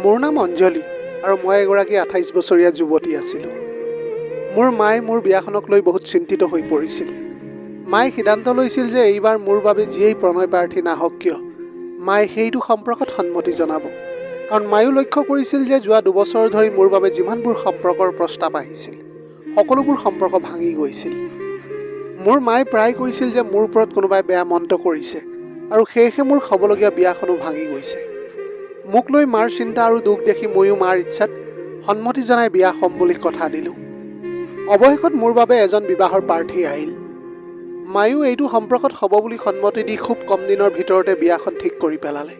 মোৰ নাম অঞ্জলি আৰু মই এগৰাকী 28 বছৰীয়া যুৱতী আছিলোঁ। মোৰ মায়ে মোৰ বিয়াখনক লৈ বহুত চিন্তিত হৈ পৰিছিল। মায়ে সিদ্ধান্ত লৈছিল যে এইবাৰ মোৰ বাবে যিয়েই প্ৰণয় প্ৰাৰ্থী নাহক কিয় মায়ে সেইটো সম্পৰ্কত সন্মতি জনাব। কাৰণ মায়েও লক্ষ্য কৰিছিল যে যোৱা 2 বছৰ ধৰি মোৰ বাবে যিমানবোৰ সম্পৰ্কৰ প্ৰস্তাৱ আহিছিল সকলোবোৰ সম্পৰ্ক ভাঙি গৈছিল। মোৰ মায়ে প্ৰায় কৈছিল যে মোৰ ওপৰত কোনোবাই বেয়া মন্ত কৰিছে আৰু সেয়েহে মোৰ হ'বলগীয়া বিয়াখনো ভাঙি গৈছে। মোক লৈ মাৰ চিন্তা আৰু দুখ দেখি ময়ো মাৰ ইচ্ছাত সন্মতি জনাই বিয়া হ'ম বুলি কথা দিলোঁ। অৱশেষত মোৰ বাবে এজন বিবাহৰ প্ৰাৰ্থী আহিল। মায়েও এইটো সম্পৰ্কত হ'ব বুলি সন্মতি দি খুব কম দিনৰ ভিতৰতে বিয়াখন ঠিক কৰি পেলালে।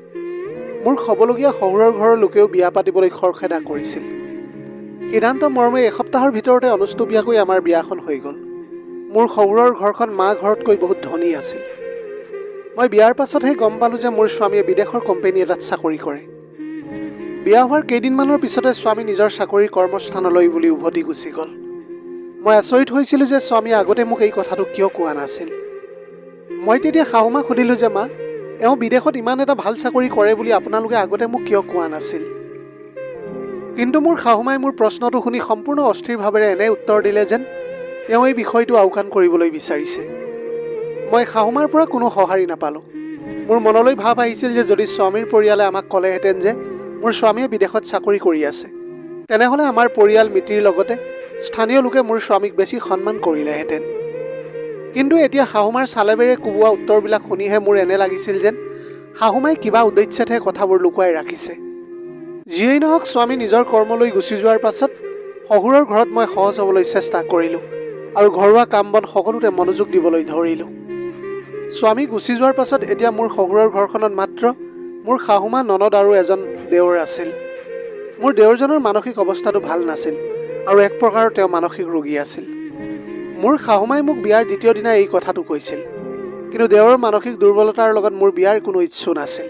মোৰ হ'বলগীয়া শহুৰৰ ঘৰৰ লোকেও বিয়া পাতিবলৈ খৰখেদা কৰিছিল। সিদ্ধান্ত মৰ্মে এসপ্তাহৰ ভিতৰতে অনুষ্টুপীয়াকৈ আমাৰ বিয়াখন হৈ গ'ল। মোৰ শহুৰৰ ঘৰখন মা ঘৰতকৈ বহুত ধনী আছিল। মই বিয়াৰ পাছতহে গম পালোঁ যে মোৰ স্বামীয়ে বিদেশৰ কোম্পানী এটাত চাকৰি কৰে। বিয়া হোৱাৰ কেইদিনমানৰ পিছতে স্বামী নিজৰ চাকৰিৰ কৰ্মস্থানলৈ বুলি উভতি গুচি গ'ল। মই আচৰিত হৈছিলোঁ যে স্বামীয়ে আগতে মোক এই কথাটো কিয় কোৱা নাছিল। মই তেতিয়া শাহুমাক সুধিলোঁ যে মা, এওঁ বিদেশত ইমান এটা ভাল চাকৰি কৰে বুলি আপোনালোকে আগতে মোক কিয় কোৱা নাছিল। কিন্তু মোৰ শাহুমাই মোৰ প্ৰশ্নটো শুনি সম্পূৰ্ণ অস্থিৰভাৱেৰে এনে উত্তৰ দিলে যেন তেওঁ এই বিষয়টো আওকাণ কৰিবলৈ বিচাৰিছে। মই শাহুমাৰ পৰা কোনো সঁহাৰি নাপালোঁ। মোৰ মনলৈ ভাৱ আহিছিল যে যদি স্বামীৰ পৰিয়ালে আমাক ক'লেহেঁতেন যে মোৰ স্বামীয়ে বিদেশত চাকৰি কৰি আছে, তেনেহ'লে আমাৰ পৰিয়াল মিতিৰ লগতে স্থানীয় লোকে মোৰ স্বামীক বেছি সন্মান কৰিলেহেঁতেন। কিন্তু এতিয়া শাহুমাৰ চালেবেৰে কোবোৱা উত্তৰবিলাক শুনিহে মোৰ এনে লাগিছিল যেন শাহুমাই কিবা উদ্দেশ্যতহে কথাবোৰ লুকুৱাই ৰাখিছে। যিয়েই নহওক স্বামী নিজৰ কৰ্মলৈ গুচি যোৱাৰ পাছত শহুৰৰ ঘৰত মই সহজ হ'বলৈ চেষ্টা কৰিলোঁ আৰু ঘৰুৱা কাম বন সকলোতে মনোযোগ দিবলৈ ধৰিলোঁ। স্বামী গুচি যোৱাৰ পাছত এতিয়া মোৰ শহুৰৰ ঘৰখনত মাত্ৰ মোৰ শাহুমা, ননদ আৰু এজন দেৱৰ আছিল। মোৰ দেৱৰজনৰ মানসিক অৱস্থাটো ভাল নাছিল আৰু এক প্ৰকাৰৰ তেওঁ মানসিক ৰোগী আছিল। মোৰ শাহুমাই মোক বিয়াৰ দ্বিতীয় দিনা এই কথাটো কৈছিল, কিন্তু দেৱৰ মানসিক দুৰ্বলতাৰ লগত মোৰ বিয়াৰ কোনো ইচ্ছু নাছিল।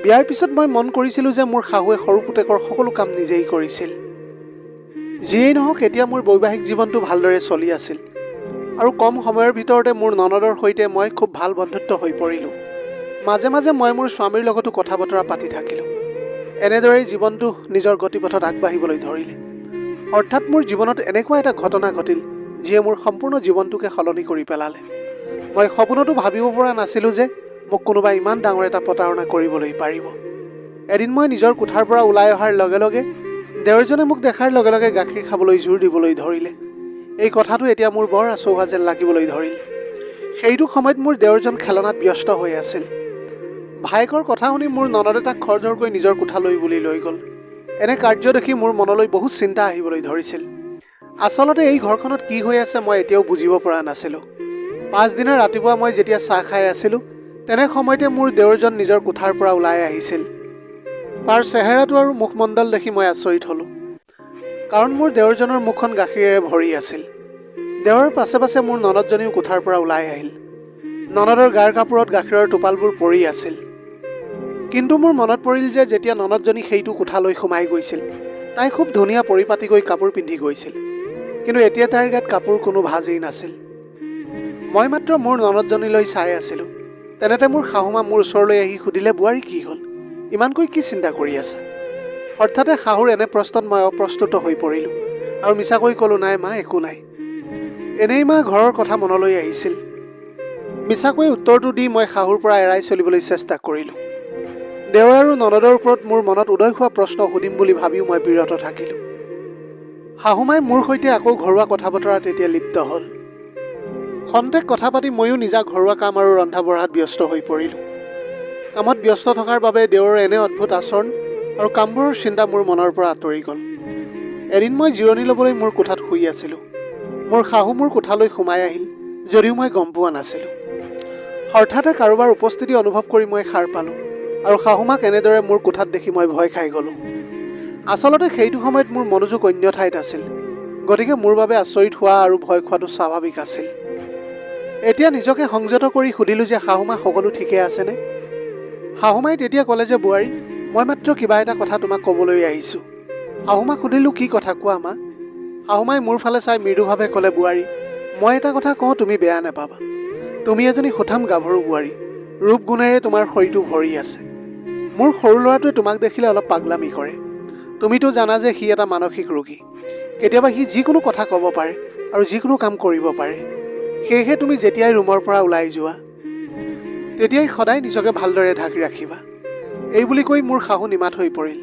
বিয়াৰ পিছত মই মন কৰিছিলোঁ যে মোৰ শাহুৱে সৰু পুতেকৰ সকলো কাম নিজেই কৰিছিল। যিয়েই নহওক এতিয়া মোৰ বৈবাহিক জীৱনটো ভালদৰে চলি আছিল আৰু কম সময়ৰ ভিতৰতে মোৰ ননদৰ সৈতে মই খুব ভাল বন্ধুত্ব হৈ পৰিলোঁ। মাজে মাজে মই মোৰ স্বামীৰ লগতো কথা বতৰা পাতি থাকিলোঁ। এনেদৰেই জীৱনটো নিজৰ গতিপথত আগবাঢ়িবলৈ ধৰিলে। অৰ্থাৎ মোৰ জীৱনত এনেকুৱা এটা ঘটনা ঘটিল যিয়ে মোৰ সম্পূৰ্ণ জীৱনটোকে সলনি কৰি পেলালে। মই সপোনতো ভাবিব পৰা নাছিলোঁ যে মোক কোনোবাই ইমান ডাঙৰ এটা প্ৰতাৰণা কৰিবলৈ পাৰিব। এদিন মই নিজৰ কোঠাৰ পৰা ওলাই অহাৰ লগে লগে দেৱৰজনে মোক দেখাৰ লগে লগে গাখীৰ খাবলৈ জোৰ দিবলৈ ধৰিলে। এই কথাটো এতিয়া মোৰ বৰ আচৌহা যেন লাগিবলৈ ধৰিল। সেইটো সময়ত মোৰ দেৱৰজন খেলনাত ব্যস্ত হৈ আছিল। ভায়েকৰ কথা শুনি মোৰ ননদে তাক খৰধৰকৈ নিজৰ কোঠালৈ বুলি লৈ গ'ল। এনে কাৰ্য দেখি মোৰ মনলৈ বহুত চিন্তা আহিবলৈ ধৰিছিল। আচলতে এই ঘৰখনত কি হৈ আছে মই এতিয়াও বুজিব পৰা নাছিলোঁ। পাছদিনা ৰাতিপুৱা মই যেতিয়া চাহ খাই আছিলোঁ তেনে সময়তে মোৰ দেৱৰজন নিজৰ কোঠাৰ পৰা ওলাই আহিছিল। তাৰ চেহেৰাটো আৰু মুখমণ্ডল দেখি মই আচৰিত হ'লোঁ, কাৰণ মোৰ দেৱৰজনৰ মুখখন গাখীৰেৰে ভৰি আছিল। দেৱৰ পাছে পাছে মোৰ ননদজনীও কোঠাৰ পৰা ওলাই আহিল। ননদৰ গাৰ কাপোৰত গাখীৰৰ টোপালবোৰ পৰি আছিল। কিন্তু মোৰ মনত পৰিল যে যেতিয়া ননদজনী সেইটো কোঠালৈ সোমাই গৈছিল তাই খুব ধুনীয়া পৰিপাটিকৈ কাপোৰ পিন্ধি গৈছিল, কিন্তু এতিয়া তাইৰ গাত কাপোৰ কোনো ভাজেই নাছিল। মই মাত্ৰ মোৰ ননদজনীলৈ চাই আছিলোঁ। তেনেতে মোৰ শাহুমা মোৰ ওচৰলৈ আহি সুধিলে, বোৱাৰী কি হ'ল, ইমানকৈ কি চিন্তা কৰি আছা? হঠাতে শাহুৰ এনে প্ৰশ্নত মই অপ্ৰস্তুত হৈ পৰিলোঁ আৰু মিছাকৈ ক'লোঁ, নাই মা, একো নাই। এনেই মা ঘৰৰ কথা মনলৈ আহিছিল। মিছাকৈ উত্তৰটো দি মই শাহুৰ পৰা এৰাই চলিবলৈ চেষ্টা কৰিলোঁ। দেৱৰ আৰু ননদৰ ওপৰত মোৰ মনত উদয় হোৱা প্ৰশ্ন সুধিম বুলি ভাবিও মই বিৰত থাকিলোঁ। শাহুমাই মোৰ সৈতে আকৌ ঘৰুৱা কথা বতৰাত এতিয়া লিপ্ত হ'ল। খন্তেক কথা পাতি ময়ো নিজা ঘৰুৱা কাম আৰু ৰন্ধা বঢ়াত ব্যস্ত হৈ পৰিলোঁ। কামত ব্যস্ত থকাৰ বাবে দেৱৰ এনে অদ্ভুত আচৰণ আৰু কামবোৰৰ চিন্তা মোৰ মনৰ পৰা আঁতৰি গ'ল। এদিন মই জিৰণি ল'বলৈ মোৰ কোঠাত শুই আছিলোঁ। মোৰ শাহু মোৰ কোঠালৈ সোমাই আহিল যদিও মই গম পোৱা নাছিলোঁ। হঠাতে কাৰোবাৰ উপস্থিতি অনুভৱ কৰি মই সাৰ পালোঁ আৰু শাহুমাক এনেদৰে মোৰ কোঠাত দেখি মই ভয় খাই গ'লোঁ। আচলতে সেইটো সময়ত মোৰ মনোযোগ অন্য ঠাইত আছিল, গতিকে মোৰ বাবে আচৰিত হোৱা আৰু ভয় খোৱাটো স্বাভাৱিক আছিল। এতিয়া নিজকে সংযত কৰি সুধিলোঁ যে শাহুমা, সকলো ঠিকে আছেনে? শাহুমাই তেতিয়া ক'লে যে, বোৱাৰী, মই মাত্ৰ কিবা এটা কথা তোমাক ক'বলৈ আহিছোঁ। শাহুমাক সুধিলোঁ, কি কথা, কোৱা মা। শাহুমাই মোৰ ফালে চাই মৃদুভাৱে ক'লে, বোৱাৰী, মই এটা কথা কওঁ, তুমি বেয়া নাপাবা। তুমি এজনী সুঠাম গাভৰু বোৱাৰী, ৰূপ গুণেৰে তোমাৰ শৰীৰটো ভৰি আছে। মোৰ সৰু ল'ৰাটোৱে তোমাক দেখিলে অলপ পাগলামি কৰে। তুমিতো জানা যে সি এটা মানসিক ৰোগী। কেতিয়াবা সি যিকোনো কথা ক'ব পাৰে আৰু যিকোনো কাম কৰিব পাৰে। সেয়েহে তুমি যেতিয়াই ৰুমৰ পৰা ওলাই যোৱা তেতিয়াই সদায় নিজকে ভালদৰে ঢাকি ৰাখিবা। এই বুলি কৈ মোৰ শাহু নিমাত হৈ পৰিল।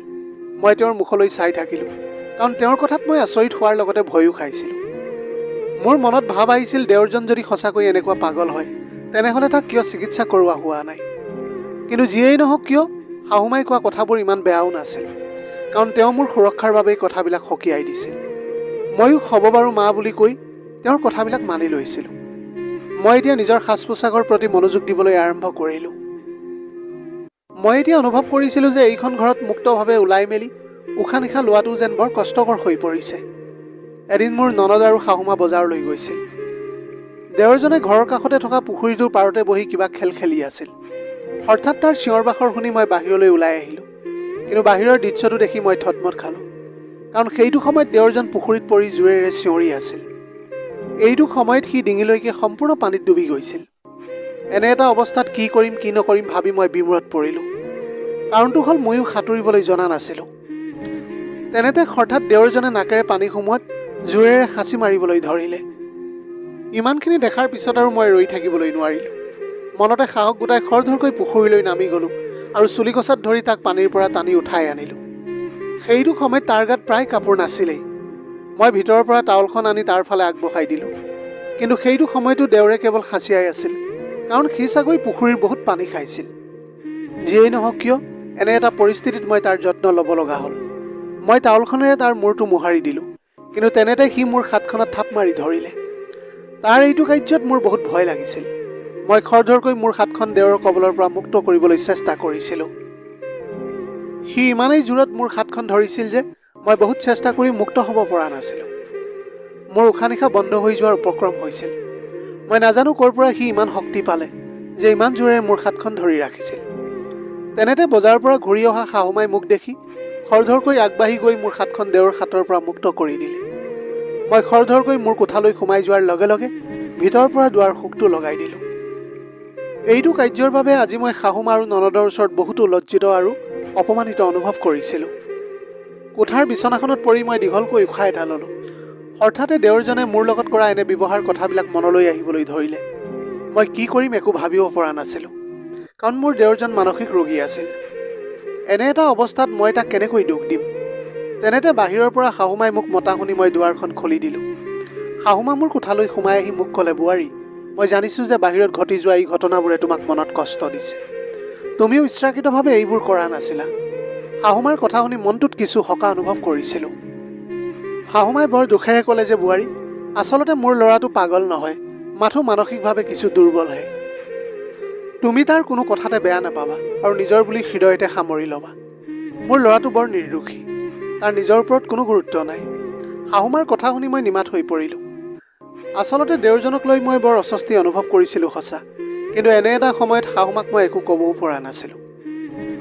মই তেওঁৰ মুখলৈ চাই থাকিলোঁ, কাৰণ তেওঁৰ কথাত মই আচৰিত হোৱাৰ লগতে ভয়ো খাইছিলোঁ। মোৰ মনত ভাৱ আহিছিল, দেওৰজন যদি সঁচাকৈ এনেকুৱা পাগল হয় তেনেহ'লে তাক কিয় চিকিৎসা কৰোৱা হোৱা নাই। কিন্তু যিয়েই নহওক কিয়, শাহুমাই কোৱা কথাবোৰ ইমান বেয়াও নাছিল, কাৰণ তেওঁ মোৰ সুৰক্ষাৰ বাবেই কথাবিলাক সকীয়াই দিছিল। ময়ো হ'ব বাৰু মা বুলি কৈ তেওঁৰ কথাবিলাক মানি লৈছিলোঁ। মই এতিয়া নিজৰ সাজ পোছাকৰ প্ৰতি মনোযোগ দিবলৈ আৰম্ভ কৰিলোঁ। মই এতিয়া অনুভৱ কৰিছিলোঁ যে এইখন ঘৰত মুক্তভাৱে ওলাই মেলি উশাহ নিশাহ লোৱাটো যেন বৰ কষ্টকৰ হৈ পৰিছে। এদিন মোৰ ননদ আৰু শাহুমা বজাৰলৈ গৈছিল। দেওৰজনে ঘৰৰ কাষতে থকা পুখুৰীটোৰ পাৰতে বহি কিবা খেল খেলি আছিল। হঠাৎ তাৰ চিঞৰ বাখৰ শুনি মই বাহিৰলৈ ওলাই আহিলোঁ। কিন্তু বাহিৰৰ দৃশ্যটো দেখি মই থতমত খালোঁ, কাৰণ সেইটো সময়ত দেওৰজন পুখুৰীত পৰি জোৰেৰে চিঞৰি আছিল। এইটো সময়ত সি ডিঙিলৈকে সম্পূৰ্ণ পানীত ডুবি গৈছিল। এনে এটা অৱস্থাত কি কৰিম কি নকৰিম ভাবি মই বিমূৰত পৰিলোঁ। কাৰণটো হ'ল ময়ো সাঁতুৰিবলৈ জনা নাছিলোঁ। তেনেতে হঠাৎ দেওৰজনে নাকেৰে পানী সোমোৱাত জোৰেৰে সাঁচি মাৰিবলৈ ধৰিলে। ইমানখিনি দেখাৰ পিছত আৰু মই ৰৈ থাকিবলৈ নোৱাৰিলোঁ। মনতে সাহস গোটাই খৰধৰকৈ পুখুৰীলৈ নামি গ'লোঁ আৰু চুলিকচাত ধৰি তাক পানীৰ পৰা টানি উঠাই আনিলোঁ। সেইটো সময়ত তাৰ গাত প্ৰায় কাপোৰ নাছিলেই। মই ভিতৰৰ পৰা টাৱলখন আনি তাৰ ফালে আগবঢ়াই দিলোঁ। কিন্তু সেইটো সময়তো দেওৰে কেৱল সাঁচিয়াই আছিল, কাৰণ সি চাগৈ পুখুৰীৰ বহুত পানী খাইছিল। যিয়েই নহওক কিয়, এনে এটা পৰিস্থিতিত মই তাৰ যত্ন ল'ব লগা হ'ল। মই টাৱলখনেৰে তাৰ মূৰটো মোহাৰি দিলোঁ, কিন্তু তেনেতে সি মোৰ হাতখনত থাপ মাৰি ধৰিলে। তাৰ এইটো কাৰ্যত মোৰ বহুত ভয় লাগিছিল। মই খৰধৰকৈ মোৰ হাতখন দেওৰৰ কবলৰ পৰা মুক্ত কৰিবলৈ চেষ্টা কৰিছিলোঁ। সি ইমানেই জোৰত মোৰ হাতখন ধৰিছিল যে মই বহুত চেষ্টা কৰি মুক্ত হ'ব পৰা নাছিলোঁ। মোৰ উশাহ নিশাহ বন্ধ হৈ যোৱাৰ উপক্ৰম হৈছিল। মই নাজানো ক'ৰ পৰা সি ইমান শক্তি পালে যে ইমান জোৰেৰে মোৰ হাতখন ধৰি ৰাখিছিল। তেনেতে বজাৰৰ পৰা ঘূৰি অহা শাহুমাই মোক দেখি খৰধৰকৈ আগবাঢ়ি গৈ মোৰ হাতখন দেওৰ হাতৰ পৰা মুক্ত কৰি দিলে। মই খৰধৰকৈ মোৰ কোঠালৈ সোমাই যোৱাৰ লগে লগে ভিতৰৰ পৰা দুৱাৰ হুকটো লগাই দিলোঁ। এইটো কাৰ্যৰ বাবে আজি মই শাহুমা আৰু ননদৰ ওচৰত বহুতো লজ্জিত আৰু অপমানিত অনুভৱ কৰিছিলোঁ। কোঠাৰ বিচনাখনত পৰি মই দীঘলকৈ উশাহ এটা ল'লোঁ। হঠাতে দেওৰজনে মোৰ লগত কৰা এনে ব্যৱহাৰ কথাবিলাক মনলৈ আহিবলৈ ধৰিলে। মই কি কৰিম একো ভাবিব পৰা নাছিলোঁ, কাৰণ মোৰ দেওৰজন মানসিক ৰোগী আছিল। এনে এটা অৱস্থাত মই তাক কেনেকৈ দুখ দিম। তেনেতে বাহিৰৰ পৰা শাহুমাই মোক মতা শুনি মই দুৱাৰখন খুলি দিলোঁ। শাহুমা মোৰ কোঠালৈ সোমাই আহি মোক ক'লে, বোৱাৰী, মই জানিছোঁ যে বাহিৰত ঘটি যোৱা এই ঘটনাবোৰে তোমাক মনত কষ্ট দিছে। তুমিও ইচ্ছাকৃতভাৱে এইবোৰ কৰা নাছিলা। শাহুমাৰ কথা শুনি মনটোত কিছু সকাহ অনুভৱ কৰিছিলোঁ। শাহুমাই বৰ দুখেৰে ক'লে যে, বোৱাৰী, আচলতে মোৰ ল'ৰাটো পাগল নহয়, মাথো মানসিকভাৱে কিছু দুৰ্বলহে। তুমি তাৰ কোনো কথাতে বেয়া নাপাবা আৰু নিজৰ বুলি হৃদয়তে সামৰি ল'বা। মোৰ ল'ৰাটো বৰ নিৰ্দোষী, তাৰ নিজৰ ওপৰত কোনো গুৰুত্ব নাই। শাহুমাৰ কথা শুনি মই নিমাত হৈ পৰিলোঁ। আচলতে দেওৰজনক লৈ মই বৰ অস্বস্তি অনুভৱ কৰিছিলোঁ সঁচা, কিন্তু এনে এটা সময়ত শাহুমাক মই একো ক'বও পৰা নাছিলোঁ।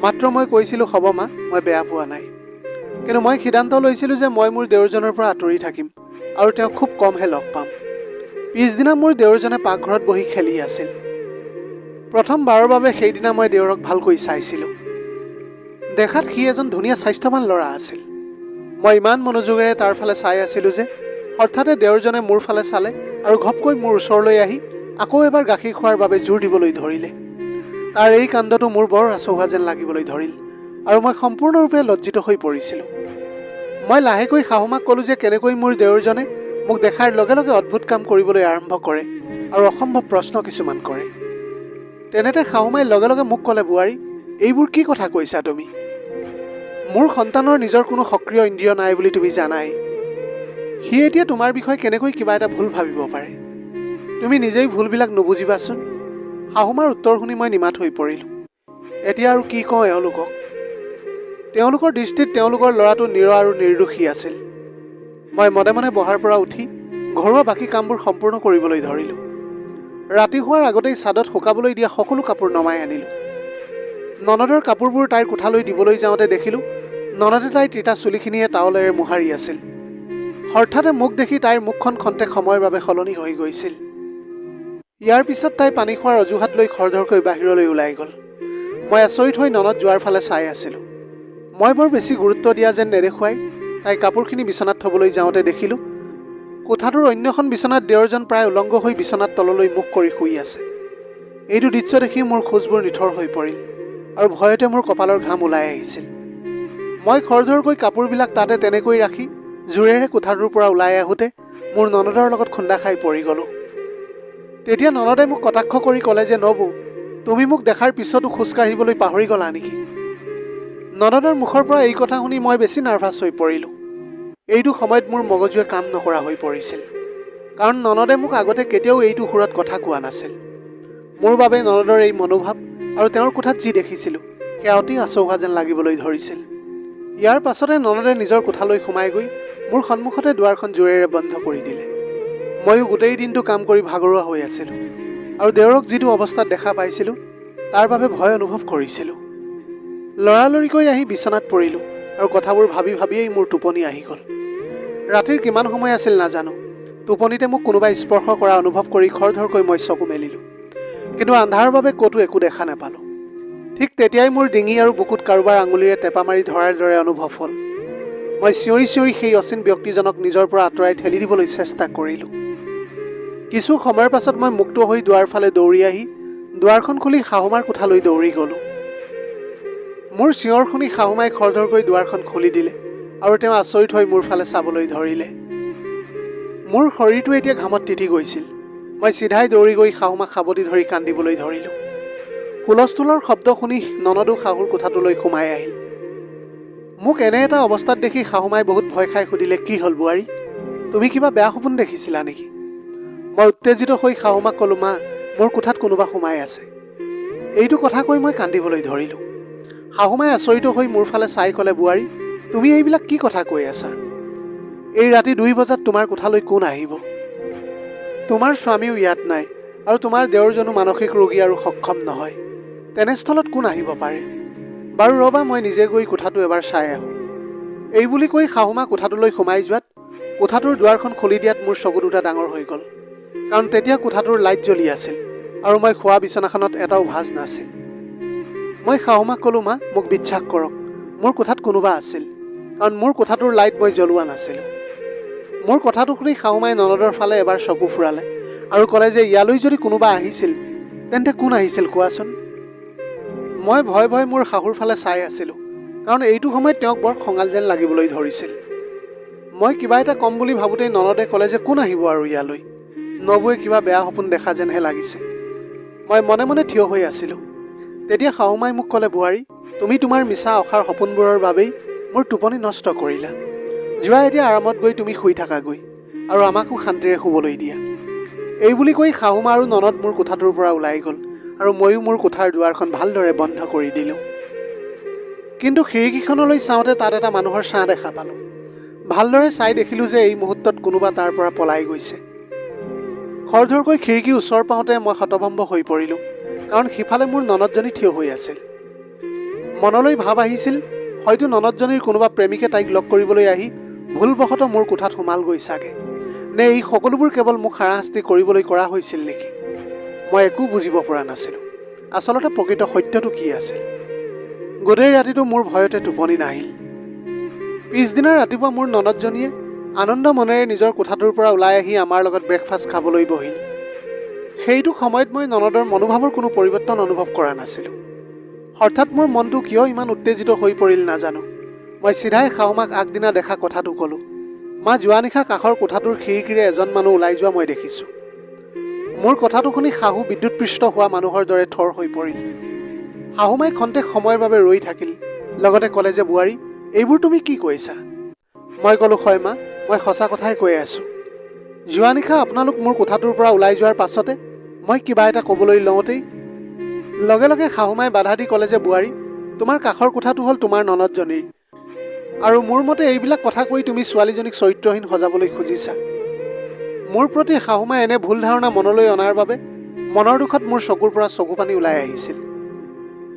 মাত্ৰ মই কৈছিলোঁ, হ'ব মা, মই বেয়া পোৱা নাই। কিন্তু মই সিদ্ধান্ত লৈছিলোঁ যে মই মোৰ দেওৰজনৰ পৰা আঁতৰি থাকিম আৰু তেওঁক খুব কমহে লগ পাম। পিছদিনা মোৰ দেওৰজনে পাকঘৰত বহি খেলি আছিল। প্ৰথমবাৰৰ বাবে সেইদিনা মই দেওৰক ভালকৈ চাইছিলোঁ। দেখাত সি এজন ধুনীয়া স্বাস্থ্যৱান ল'ৰা আছিল। মই ইমান মনোযোগেৰে তাৰ ফালে চাই আছিলোঁ যে হঠাতে দেওৰজনে মোৰ ফালে চালে আৰু ঘপকৈ মোৰ ওচৰলৈ আহি আকৌ এবাৰ গাখীৰ খোৱাৰ বাবে জোৰ দিবলৈ ধৰিলে। তাৰ এই কাণ্ডটো মোৰ বৰ আচহুৱা যেন লাগিবলৈ ধৰিল আৰু মই সম্পূৰ্ণৰূপে লজ্জিত হৈ পৰিছিলোঁ। মই লাহেকৈ শাহুমাক ক'লোঁ যে কেনেকৈ মোৰ দেওৰজনে মোক দেখাৰ লগে লগে অদ্ভুত কাম কৰিবলৈ আৰম্ভ কৰে আৰু অসম্ভৱ প্ৰশ্ন কিছুমান কৰে। তেনেতে শাহুমাই লগে লগে মোক ক'লে, বোৱাৰী, এইবোৰ কি কথা কৈছা তুমি? মোৰ সন্তানৰ নিজৰ কোনো সক্ৰিয় ইন্দ্ৰিয় নাই বুলি তুমি জানাই। সি এতিয়া তোমাৰ বিষয়ে কেনেকৈ কিবা এটা ভুল ভাবিব পাৰে? তুমি নিজেই ভুলবিলাক নুবুজিবাচোন। শাহুমাৰ উত্তৰ শুনি মই নিমাত হৈ পৰিলোঁ। এতিয়া আৰু কি কওঁ এওঁলোকক? তেওঁলোকৰ দৃষ্টিত তেওঁলোকৰ ল'ৰাটো নিৰ আৰু নিৰ্দোষী আছিল। মই মনে মনে বহাৰ পৰা উঠি ঘৰুৱা বাকী কামবোৰ সম্পূৰ্ণ কৰিবলৈ ধৰিলোঁ। ৰাতি হোৱাৰ আগতেই ছাদত শুকাবলৈ দিয়া সকলো কাপোৰ নমাই আনিলোঁ। ননদৰ কাপোৰবোৰ তাইৰ কোঠালৈ দিবলৈ যাওঁতে দেখিলোঁ ননদে তাইৰ তিতা চুলিখিনিয়ে টাৱলেৰে মোহাৰি আছিল। হঠাতে মোক দেখি তাইৰ মুখখন খন্তেক সময়ৰ বাবে সলনি হৈ গৈছিল। ইয়াৰ পিছত তাই পানী খোৱাৰ অজুহাত লৈ খৰধৰকৈ বাহিৰলৈ ওলাই গ'ল মই আচৰিত হৈ ননদ যোৱাৰ ফালে চাই আছিলোঁ। মই বৰ বেছি গুৰুত্ব দিয়া যেন নেদেখুৱাই তাই কাপোৰখিনি বিচনাত থ'বলৈ যাওঁতে দেখিলোঁ কোঠাটোৰ অন্যখন বিচনাত দেওৰজন প্ৰায় উলংগ হৈ বিচনাত তললৈ মুখ কৰি শুই আছে। এইটো দৃশ্য দেখি মোৰ খোজবোৰ নিথৰ হৈ পৰিল আৰু ভয়তে মোৰ কপালৰ ঘাম ওলাই আহিছিল। মই খৰধৰকৈ কাপোৰবিলাক তাতে তেনেকৈ ৰাখি জোৰেৰে কোঠাটোৰ পৰা ওলাই আহোঁতে মোৰ ননদৰ লগত খুন্দা খাই পৰি গ'লোঁ। তেতিয়া ননদে মোক কটাক্ষ কৰি ক'লে যে নবৌ, তুমি মোক দেখাৰ পিছতো খোজকাঢ়িবলৈ পাহৰি গ'লা নেকি? ননদৰ মুখৰ পৰা এই কথা শুনি মই বেছি নাৰ্ভাছ হৈ পৰিলোঁ। এইটো সময়ত মোৰ মগজুৱে কাম নকৰা হৈ পৰিছিল, কাৰণ ননদে মোক আগতে কেতিয়াও এইটো সুৰত কথা কোৱা নাছিল। মোৰ বাবে ননদৰ এই মনোভাৱ আৰু তেওঁৰ কোঠাত যি দেখিছিলোঁ সেয়া অতি আচৌহা যেন লাগিবলৈ ধৰিছিল। ইয়াৰ পাছতে ননদে নিজৰ কোঠালৈ সোমাই গৈ মোৰ সন্মুখতে দুৱাৰখন জোৰেৰে বন্ধ কৰি দিলে। ময়ো গোটেই দিনটো কাম কৰি ভাগৰুৱা হৈ আছিলোঁ আৰু দেওৰক যিটো অৱস্থাত দেখা পাইছিলোঁ তাৰ বাবে ভয় অনুভৱ কৰিছিলোঁ। লৰালৰিকৈ আহি বিচনাত পৰিলোঁ আৰু কথাবোৰ ভাবি ভাবিয়েই মোৰ টোপনি আহি গ'ল। ৰাতিৰ কিমান সময় আছিল নাজানো। টোপনিতে মোক কোনোবাই স্পৰ্শ কৰা অনুভৱ কৰি খৰধৰকৈ মই চকু মেলিলোঁ, কিন্তু আন্ধাৰৰ বাবে ক'তো একো দেখা নাপালোঁ। ঠিক তেতিয়াই মোৰ ডিঙি আৰু বুকুত কাৰোবাৰ আঙুলিৰে টেপা মাৰি ধৰাৰ দৰে অনুভৱ হ'ল। মই চিঞৰি চিঞৰি সেই অচিন ব্যক্তিজনক নিজৰ পৰা আঁতৰাই ঠেলি দিবলৈ চেষ্টা কৰিলোঁ। কিছু সময়ৰ পাছত মই মুক্ত হৈ দুৱাৰ ফালে দৌৰি আহি দুৱাৰখন খুলি শাহুমাৰ কোঠালৈ দৌৰি গ'লোঁ। মোৰ চিঞৰ শুনি শাহুমাই খৰধৰকৈ দুৱাৰখন খুলি দিলে আৰু তেওঁ আচৰিত হৈ মোৰ ফালে চাবলৈ ধৰিলে। মোৰ শৰীৰটো এতিয়া ঘামত তিতি গৈছিল। মই চিধাই দৌৰি গৈ শাহুমাক সাবটি ধৰি কান্দিবলৈ ধৰিলোঁ। হুলস্থুলৰ শব্দ শুনি ননদো শাহুৰ কোঠাটোলৈ সোমাই আহিল। মোক এনে এটা অৱস্থাত দেখি শাহুমাই বহুত ভয় খাই সুধিলে, কি হ'ল বোৱাৰী, তুমি কিবা বেয়া সপোন দেখিছিলা নেকি? মই উত্তেজিত হৈ শাহুমাক ক'লোঁ, মা, মোৰ কোঠাত কোনোবা সোমাই আছে। এইটো কথা কৈ মই কান্দিবলৈ ধৰিলোঁ। শাহুমাই আচৰিত হৈ মোৰ ফালে চাই ক'লে, বোৱাৰী, তুমি এইবিলাক কি কথা কৈ আছা? এই ৰাতি 2 বজাত তোমাৰ কোঠালৈ কোন আহিব? তোমাৰ স্বামীও ইয়াত নাই আৰু তোমাৰ দেওৰজনো মানসিক ৰোগী আৰু সক্ষম নহয়। তেনেস্থলত কোন আহিব পাৰে? বাৰু ৰ'বা, মই নিজে গৈ কোঠাটো এবাৰ চাই আহোঁ। এই বুলি কৈ শাহুমা কোঠাটোলৈ সোমাই যোৱাত কোঠাটোৰ দুৱাৰখন খুলি দিয়াত মোৰ চকু দুটা ডাঙৰ হৈ গ'ল, কাৰণ তেতিয়া কোঠাটোৰ লাইট জ্বলি আছিল আৰু মই শোৱা বিচনাখনত এটাও ভাজ নাছিল। মই শাহুমাক ক'লোঁ, মা, মোক বিশ্বাস কৰক, মোৰ কোঠাত কোনোবা আছিল, কাৰণ মোৰ কোঠাটোৰ লাইট মই জ্বলোৱা নাছিলোঁ। মোৰ কথাটো শুনি শাহুমাই ননদৰ ফালে এবাৰ চকু ফুৰালে আৰু ক'লে যে ইয়ালৈ যদি কোনোবা আহিছিল তেন্তে কোন আহিছিল কোৱাচোন? মই ভয় ভয় মোৰ শাহুৰ ফালে চাই আছিলোঁ, কাৰণ এইটো সময়ত তেওঁক বৰ খঙাল যেন লাগিবলৈ ধৰিছিল। মই কিবা এটা ক'ম বুলি ভাবোঁতেই ননদে ক'লে যে কোন আহিব আৰু ইয়ালৈ? নবৌৱে কিবা বেয়া সপোন দেখা যেনহে লাগিছে। মই মনে মনে থিয় হৈ আছিলোঁ। তেতিয়া শাহুমাই মোক ক'লে, বোৱাৰী, তুমি তোমাৰ মিছা অসাৰ সপোনবোৰৰ বাবেই মোৰ টোপনি নষ্ট কৰিলা। যোৱা, এতিয়া আৰামত গৈ তুমি শুই থাকাগৈ আৰু আমাকো শান্তিৰে শুবলৈ দিয়া। এই বুলি কৈ শাহুমা আৰু ননদ মোৰ কোঠাটোৰ পৰা ওলাই গ'ল আৰু ময়ো মোৰ কোঠাৰ দুৱাৰখন ভালদৰে বন্ধ কৰি দিলোঁ। কিন্তু খিৰিকীখনলৈ চাওঁতে তাত এটা মানুহৰ ছাঁ দেখা পালোঁ। ভালদৰে চাই দেখিলোঁ যে এই মুহূৰ্তত কোনোবা তাৰ পৰা পলাই গৈছে। খৰধৰকৈ খিৰিকী ওচৰ পাওঁতে মই হতভম্ব হৈ পৰিলোঁ, কাৰণ সিফালে মোৰ ননদজনী থিয় হৈ আছিল। মনলৈ ভাৱ আহিছিল, হয়তো ননদজনীৰ কোনোবা প্ৰেমিকে তাইক লগ কৰিবলৈ আহি ভুলবশতঃ মোৰ কোঠাত সোমাল গৈ চাগে, নে এই সকলোবোৰ কেৱল মোক হাৰাশাস্তি কৰিবলৈ কৰা হৈছিল নেকি? মই একো বুজিব পৰা নাছিলোঁ। আচলতে প্ৰকৃত সত্যটো কি আছিল? গোটেই ৰাতিটো মোৰ ভয়তে টোপনি নাহিল। পিছদিনা ৰাতিপুৱা মোৰ ননদজনীয়ে আনন্দ মনেৰে নিজৰ কোঠাটোৰ পৰা ওলাই আহি আমাৰ লগত ব্ৰেকফাষ্ট খাবলৈ বহিল। সেইটো সময়ত মই ননদৰ মনোভাৱৰ কোনো পৰিৱৰ্তন অনুভৱ কৰা নাছিলোঁ। হঠাৎ মোৰ মনটো কিয় ইমান উত্তেজিত হৈ পৰিল নাজানো। মই চিধাই শাহুমাক আগদিনা দেখা কথাটো ক'লোঁ। মা, যোৱা নিশা কাষৰ কোঠাটোৰ খিৰিকীৰে এজন মানুহ ওলাই যোৱা মই দেখিছোঁ। মোৰ কথাটো শুনি শাহু বিদ্যুৎপৃষ্ট হোৱা মানুহৰ দৰে থৰ হৈ পৰিল। শাহুমাই খন্তেক সময়ৰ বাবে ৰৈ থাকিল, লগতে ক'লে যে, বোৱাৰী, এইবোৰ তুমি কি কৈছা? মই ক'লোঁ, হয় মা, মই সঁচা কথাই কৈ আছোঁ। যোৱা নিশা আপোনালোক মোৰ কোঠাটোৰ পৰা ওলাই যোৱাৰ পাছতে মই কিবা এটা ক'বলৈ লওঁতেই লগে লগে শাহুমাই বাধা দি ক'লে যে, বোৱাৰী, তোমাৰ কাষৰ কোঠাটো হ'ল তোমাৰ ননদজনীৰ, আৰু মোৰ মতে এইবিলাক কথা কৈ তুমি ছোৱালীজনীক চৰিত্ৰহীন সজাবলৈ খুজিছা। মোৰ প্ৰতি শাহুমাই এনে ভুল ধাৰণা মনলৈ অনাৰ বাবে মনৰ দুখত মোৰ চকুৰ পৰা চকু পানী ওলাই আহিছিল।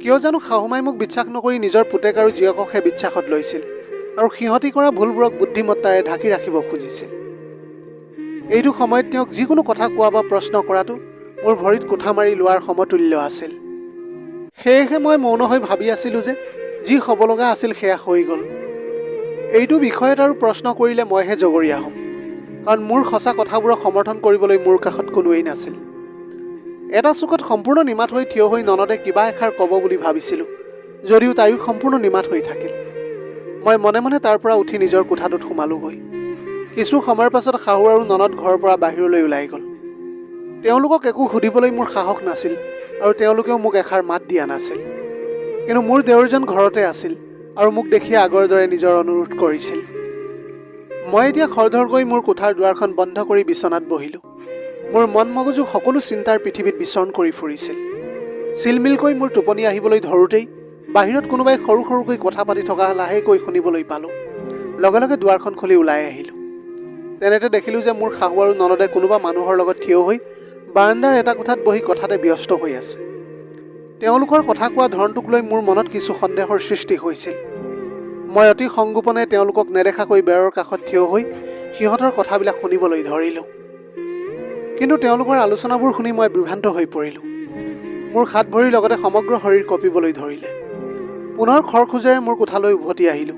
কিয় জানো শাহুমাই মোক বিশ্বাস নকৰি নিজৰ পুতেক আৰু জীয়ককহে বিশ্বাসত লৈছিল আৰু সিহঁতি কৰা ভুলবোৰক বুদ্ধিমত্তাৰে ঢাকি ৰাখিব খুজিছিল। এইটো সময়ত তেওঁক যিকোনো কথা কোৱা বা প্ৰশ্ন কৰাটো মোৰ ভৰিত কোঠা মাৰি লোৱাৰ সমতুল্য আছিল। সেয়েহে মই মৌন হৈ ভাবি আছিলোঁ যে যি হ'ব লগা আছিল সেয়া হৈ গ'ল। এইটো বিষয়ত আৰু প্ৰশ্ন কৰিলে মইহে জগৰীয়া হ'ম, কাৰণ মোৰ সঁচা কথাবোৰক সমৰ্থন কৰিবলৈ মোৰ কাষত কোনোৱেই নাছিল। এটা চুকত সম্পূৰ্ণ নিমাত হৈ থিয় হৈ ননদে কিবা এষাৰ ক'ব বুলি ভাবিছিলোঁ, যদিও তাইও সম্পূৰ্ণ নিমাত হৈ থাকিল। মই মনে মনে তাৰ পৰা উঠি নিজৰ কোঠাটোত সোমালোগৈ। কিছু সময়ৰ পাছত শাহু আৰু ননদ ঘৰৰ পৰা বাহিৰলৈ ওলাই গ'ল। তেওঁলোকক একো সুধিবলৈ মোৰ সাহস নাছিল আৰু তেওঁলোকেও মোক এষাৰ মাত দিয়া নাছিল। কিন্তু মোৰ দেউৰজন ঘৰতে আছিল আৰু মোক দেখি আগৰ দৰে নিজৰ অনুৰোধ কৰিছিল। মই এতিয়া খৰধৰকৈ মোৰ কোঠাৰ দুৱাৰখন বন্ধ কৰি বিচনাত বহিলোঁ। মোৰ মন মগজু সকলো চিন্তাৰ পৃথিৱীত বিচৰণ কৰি ফুৰিছিল। চিলমিলকৈ মোৰ টোপনি আহিবলৈ ধৰোঁতেই বাহিৰত কোনোবাই সৰু সৰুকৈ কথা পাতি থকা লাহেকৈ শুনিবলৈ পালোঁ। লগে লগে দুৱাৰখন খুলি ওলাই আহিলোঁ। তেনেতে দেখিলোঁ যে মোৰ শাহু আৰু ননদে কোনোবা মানুহৰ লগত থিয় হৈ বাৰাণ্ডাৰ এটা কোঠাত বহি কথাতে ব্যস্ত হৈ আছে। তেওঁলোকৰ কথা কোৱা ধৰণটোক লৈ মোৰ মনত কিছু সন্দেহৰ সৃষ্টি হৈছিল। মই অতি সংগোপনে তেওঁলোকক নেদেখাকৈ বেৰৰ কাষত থিয় হৈ সিহঁতৰ কথাবিলাক শুনিবলৈ ধৰিলোঁ। কিন্তু তেওঁলোকৰ আলোচনাবোৰ শুনি মই বিভ্ৰান্ত হৈ পৰিলোঁ। মোৰ হাত ভৰিৰ লগতে সমগ্ৰ শৰীৰ কঁপিবলৈ ধৰিলে। পুনৰ খৰখোজেৰে মোৰ কোঠালৈ উভতি আহিলোঁ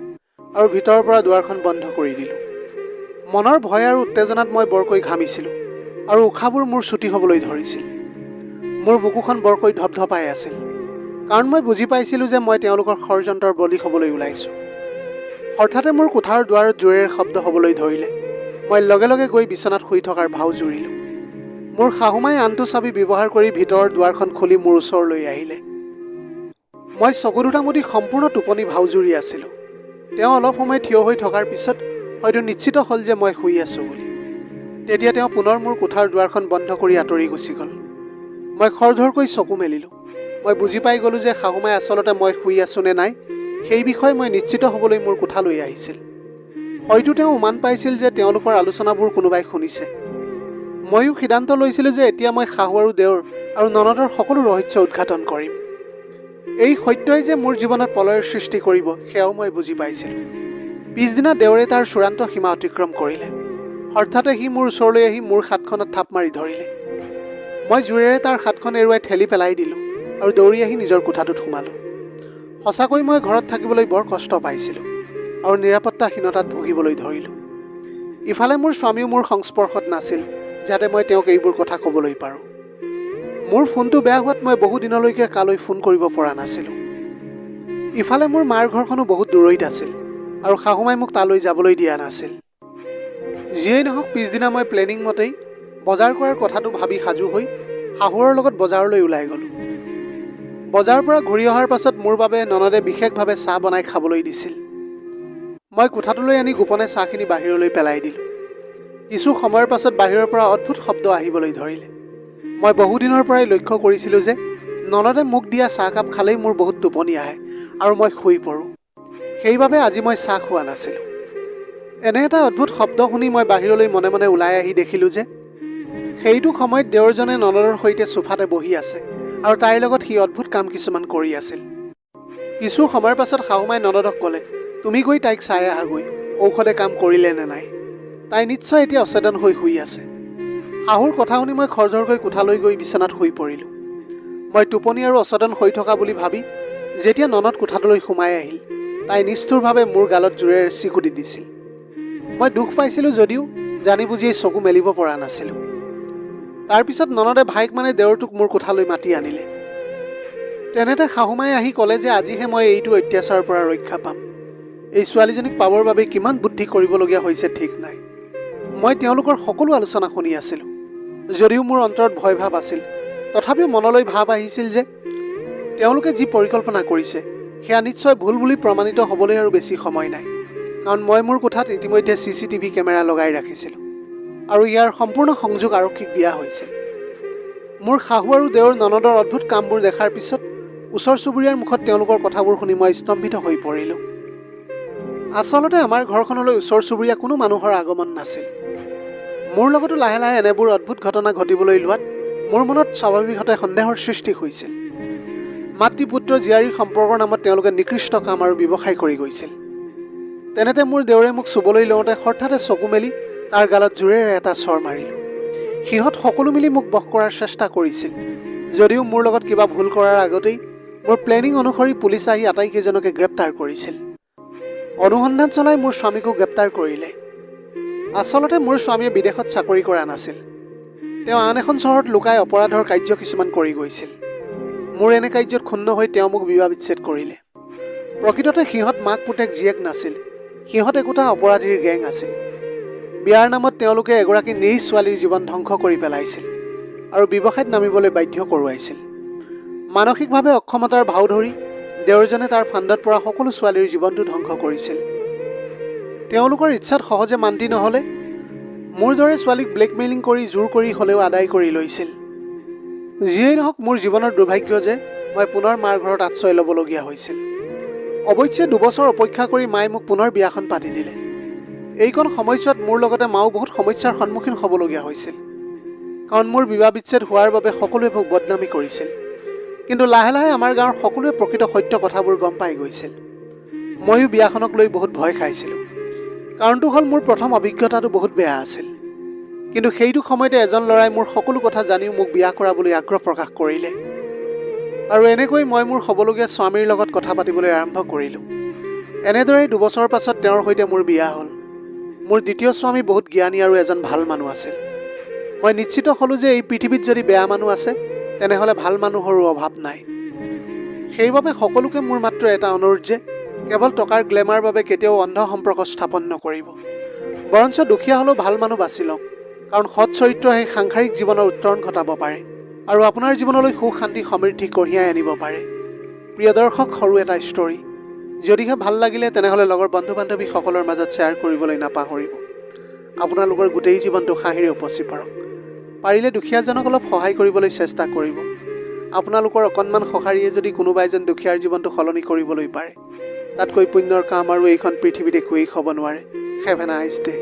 আৰু ভিতৰৰ পৰা দুৱাৰখন বন্ধ কৰি দিলোঁ। মনৰ ভয় আৰু উত্তেজনাত মই বৰকৈ ঘামিছিলোঁ আৰু উশাহবোৰ মোৰ ছুটি হ'বলৈ ধৰিছিল। মোৰ বুকুখন বৰকৈ ধপধপাই আছিল, কাৰণ মই বুজি পাইছিলোঁ যে মই তেওঁলোকৰ ষড়যন্ত্ৰৰ বলি হ'বলৈ ওলাইছোঁ। হঠাতে মোৰ কোঠাৰ দুৱাৰত জোৰেৰে শব্দ হ'বলৈ ধৰিলে। মই লগে লগে গৈ বিচনাত শুই থকাৰ ভাও জুৰিলোঁ। মোৰ শাহুমাই আনটো চাবি ব্যৱহাৰ কৰি ভিতৰৰ দুৱাৰখন খুলি মোৰ ওচৰলৈ আহিলে। মই চকু দুটা মুদি সম্পূৰ্ণ টোপনি ভাও জুৰি আছিলোঁ। তেওঁ অলপ সময় থিয় হৈ থকাৰ পিছত হয়তো নিশ্চিত হ'ল যে মই শুই আছোঁ বুলি। তেতিয়া তেওঁ পুনৰ মোৰ কোঠাৰ দুৱাৰখন বন্ধ কৰি আঁতৰি গুচি গ'ল। মই খৰধৰকৈ চকু মেলিলোঁ। মই বুজি পাই গ'লোঁ যে শাহুমাই আচলতে মই শুই আছোঁ নে নাই সেই বিষয়ে মই নিশ্চিত হ'বলৈ মোৰ কোঠালৈ আহিছিল। হয়তো তেওঁ উমান পাইছিল যে তেওঁলোকৰ আলোচনাবোৰ কোনোবাই শুনিছে। ময়ো সিদ্ধান্ত লৈছিলোঁ যে এতিয়া মই শাহু আৰু দেউৰ আৰু ননদৰ সকলো ৰহস্য উদঘাটন কৰিম। এই সত্যই যে মোৰ জীৱনত প্ৰলয়ৰ সৃষ্টি কৰিব সেয়াও মই বুজি পাইছিলোঁ। পিছদিনা দেউৰে তাৰ চূড়ান্ত সীমা অতিক্ৰম কৰিলে। হঠাতে সি মোৰ ওচৰলৈ আহি মোৰ হাতখনত থাপ মাৰি ধৰিলে। মই জোৰেৰে তাৰ হাতখন এৰুৱাই ঠেলি পেলাই দিলোঁ আৰু দৌৰি আহি নিজৰ কোঠাটোত সোমালোঁ। সঁচাকৈ মই ঘৰত থাকিবলৈ বৰ কষ্ট পাইছিলোঁ আৰু নিৰাপত্তাহীনতাত ভুগিবলৈ ধৰিলোঁ। ইফালে মোৰ স্বামীও মোৰ সংস্পৰ্শত নাছিল, যাতে মই তেওঁক এইবোৰ কথা ক'বলৈ পাৰোঁ। মোৰ ফোনটো বেয়া হোৱাত মই বহু দিনলৈকে কালৈ ফোন কৰিব পৰা নাছিলোঁ। ইফালে মোৰ মাৰ ঘৰখনো বহুত দূৰৈত আছিল আৰু শাহুমাই মোক তালৈ যাবলৈ দিয়া নাছিল। যিয়েই নহওক পিছদিনা মই প্লেনিং মতেই বজাৰ কৰাৰ কথাটো ভাবি সাজু হৈ শাহুৰৰ লগত বজাৰলৈ ওলাই গ'লোঁ। বজাৰৰ পৰা ঘূৰি অহাৰ পাছত মোৰ বাবে ননদে বিশেষভাৱে চাহ বনাই খাবলৈ দিছিল। মই কোঠাটোলৈ আনি গোপনে চাহখিনি বাহিৰলৈ পেলাই দিলোঁ। কিছু সময়ৰ পাছত বাহিৰৰ পৰা অদ্ভুত শব্দ আহিবলৈ ধৰিলে। মই বহুদিনৰ পৰাই লক্ষ্য কৰিছিলোঁ যে ননদে মোক দিয়া চাহকাপ খালেই মোৰ বহুত টোপনি আহে আৰু মই শুই পৰোঁ। সেইবাবে আজি মই চাহ খোৱা নাছিলোঁ। এনে এটা অদ্ভুত শব্দ শুনি মই বাহিৰলৈ মনে মনে ওলাই আহি দেখিলোঁ যে সেইটো সময়ত দেউৰজনে ননদৰ সৈতে চোফাতে বহি আছে আৰু তাইৰ লগত সি অদ্ভুত কাম কিছুমান কৰি আছিল। কিছু সময়ৰ পাছত শাহুমাই ননদক ক'লে, তুমি গৈ তাইক চাই আহাগৈ, ঔষধে কাম কৰিলে নে নাই। তাই নিশ্চয় এতিয়া অচেতন হৈ শুই আছে। শাহুৰ কথা শুনি মই খৰধৰকৈ কোঠালৈ গৈ বিচনাত শুই পৰিলোঁ। মই টোপনি আৰু অচেতন হৈ থকা বুলি ভাবি যেতিয়া ননদ কোঠাটোলৈ সোমাই আহিল, তাই নিষ্ঠুৰভাৱে মোৰ গালত জোৰেৰে চিকুটি দিছিল। মই দুখ পাইছিলোঁ যদিও জানি বুজিয়েই চকু মেলিব পৰা নাছিলোঁ। তাৰপিছত ননদে ভাইক মানে দেউৰটোক মোৰ কোঠালৈ মাতি আনিলে। তেনেতে শাহুমাই আহি ক'লে যে আজিহে মই এইটো অত্যাচাৰৰ পৰা ৰক্ষা পাম। এই ছোৱালীজনীক পাবৰ বাবে কিমান বুদ্ধি কৰিবলগীয়া হৈছে ঠিক নাই। মই তেওঁলোকৰ সকলো আলোচনা শুনি আছিলোঁ। যদিও মোৰ অন্তৰত ভয় ভাৱ আছিল, তথাপিও মনলৈ ভাৱ আহিছিল যে তেওঁলোকে যি পৰিকল্পনা কৰিছে সেয়া নিশ্চয় ভুল বুলি প্ৰমাণিত হ'বলৈ আৰু বেছি সময় নাই। কাৰণ মই মোৰ কোঠাত ইতিমধ্যে CCTV কেমেৰা লগাই ৰাখিছিলোঁ আৰু ইয়াৰ সম্পূৰ্ণ সংযোগ আৰক্ষীক দিয়া হৈছিল। মোৰ শাহু আৰু দেউৰ ননদৰ অদ্ভুত কামবোৰ দেখাৰ পিছত ওচৰ চুবুৰীয়াৰ মুখত তেওঁলোকৰ কথাবোৰ শুনি মই স্তম্ভিত হৈ পৰিলোঁ। আচলতে আমাৰ ঘৰখনলৈ ওচৰ চুবুৰীয়া কোনো মানুহৰ আগমন নাছিল। মোৰ লগতো লাহে লাহে এনেবোৰ অদ্ভুত ঘটনা ঘটিবলৈ লোৱাত মোৰ মনত স্বাভাৱিকতে সন্দেহৰ সৃষ্টি হৈছিল। মাতৃ পুত্ৰ জীয়াৰীৰ সম্পৰ্কৰ নামত তেওঁলোকে নিকৃষ্ট কাম আৰু ব্যৱসায় কৰি গৈছিল। তেনেতে মোৰ দেউৰে মোক চুবলৈ লওঁতে হঠাতে চকু মেলি তাৰ গালত জোৰেৰে এটা চৰ মাৰিলোঁ। সিহঁত সকলো মিলি মোক বশ কৰাৰ চেষ্টা কৰিছিল, যদিও মোৰ লগত কিবা ভুল কৰাৰ আগতেই মোৰ প্লেনিং অনুসৰি পুলিচ আহি আটাইকেইজনকে গ্ৰেপ্তাৰ কৰিছিল। অনুসন্ধান চলাই মোৰ স্বামীকো গ্ৰেপ্তাৰ কৰিলে। আচলতে মোৰ স্বামীয়ে বিদেশত চাকৰি কৰা নাছিল। তেওঁ আন এখন চহৰত লুকাই অপৰাধৰ কাৰ্য কিছুমান কৰি গৈছিল। মোৰ এনে কাৰ্যত ক্ষুণ্ণ হৈ তেওঁ মোক বিবাহ বিচ্ছেদ কৰিলে। প্ৰকৃততে সিহঁত মাক পুতেক জীয়েক নাছিল, সিহঁত একোটা অপৰাধীৰ গেং আছিল। বিয়াৰ নামত তেওঁলোকে এগৰাকী নিৰীহ ছোৱালীৰ জীৱন ধ্বংস কৰি পেলাইছিল আৰু ব্যৱসায়ত নামিবলৈ বাধ্য কৰোৱাইছিল। মানসিকভাৱে অক্ষমতাৰ ভাও ধৰি দেওৰজনে তাৰ ফাণ্ডত পৰা সকলো ছোৱালীৰ জীৱনটো ধ্বংস কৰিছিল। তেওঁলোকৰ ইচ্ছাত সহজে মান্তি নহ'লে মোৰ দৰে ছোৱালীক ব্লেকমেইলিং কৰি জোৰ কৰি হ'লেও আদায় কৰি লৈছিল। যিয়েই নহওক, মোৰ জীৱনৰ দুৰ্ভাগ্য যে মই পুনৰ মাৰ ঘৰত আশ্ৰয় ল'বলগীয়া হৈছিল। অৱশ্যে 2 বছৰ অপেক্ষা কৰি মায়ে মোক পুনৰ বিয়াখন পাতি দিলে। এইকণ সময়ছোৱাত মোৰ লগতে মাও বহুত সমস্যাৰ সন্মুখীন হ'বলগীয়া হৈছিল, কাৰণ মোৰ বিবাহ বিচ্ছেদ হোৱাৰ বাবে সকলোৱে মোক বদনামী কৰিছিল। কিন্তু লাহে লাহে আমাৰ গাঁৱৰ সকলোৱে প্ৰকৃত সত্য কথাবোৰ গম পাই গৈছিল। ময়ো বিয়াখনক লৈ বহুত ভয় খাইছিলোঁ। কাৰণটো হ'ল মোৰ প্ৰথম অভিজ্ঞতাটো বহুত বেয়া আছিল। কিন্তু সেইটো সময়তে এজন ল'ৰাই মোৰ সকলো কথা জানিও মোক বিয়া কৰাবলৈ আগ্ৰহ প্ৰকাশ কৰিলে। আৰু এনেকৈ মই মোৰ হ'বলগীয়া স্বামীৰ লগত কথা পাতিবলৈ আৰম্ভ কৰিলোঁ। এনেদৰেই 2 বছৰৰ পাছত তেওঁৰ সৈতে মোৰ বিয়া হ'ল। মোৰ দ্বিতীয় স্বামী বহুত জ্ঞানী আৰু এজন ভাল মানুহ আছিল। মই নিশ্চিত হ'লোঁ যে এই পৃথিৱীত যদি বেয়া মানুহ আছে তেনেহ'লে ভাল মানুহৰো অভাৱ নাই। সেইবাবে সকলোকে মোৰ মাত্ৰ এটা অনুৰোধ যে কেৱল টকাৰ গ্লেমাৰ বাবে কেতিয়াও অন্ধ সম্পৰ্ক স্থাপন নকৰিব। বৰঞ্চ দুখীয়া হ'লেও ভাল মানুহ বাছি লওক, কাৰণ সৎ চৰিত্ৰই সাংসাৰিক জীৱনৰ উত্তৰণ ঘটাব পাৰে আৰু আপোনাৰ জীৱনলৈ সুখ শান্তি সমৃদ্ধি কঢ়িয়াই আনিব পাৰে। প্ৰিয় দৰ্শক, সৰু এটা ষ্টৰী। যদিহে ভাল লাগিলে তেনেহ'লে লগৰ বন্ধু বান্ধৱীসকলৰ মাজত শ্বেয়াৰ কৰিবলৈ নাপাহৰিব। আপোনালোকৰ গোটেই জীৱনটো হাঁহিৰে উপচি পৰক। পাৰিলে দুখীয়াজনক অলপ সহায় কৰিবলৈ চেষ্টা কৰিব। আপোনালোকৰ অকণমান সঁহাৰিয়ে যদি কোনোবা এজন দুখীয়াৰ জীৱনটো সলনি কৰিবলৈ পাৰে, তাতকৈ পুণ্যৰ কাম আৰু এইখন পৃথিৱীত একোৱেই হ'ব নোৱাৰে। Have a nice day.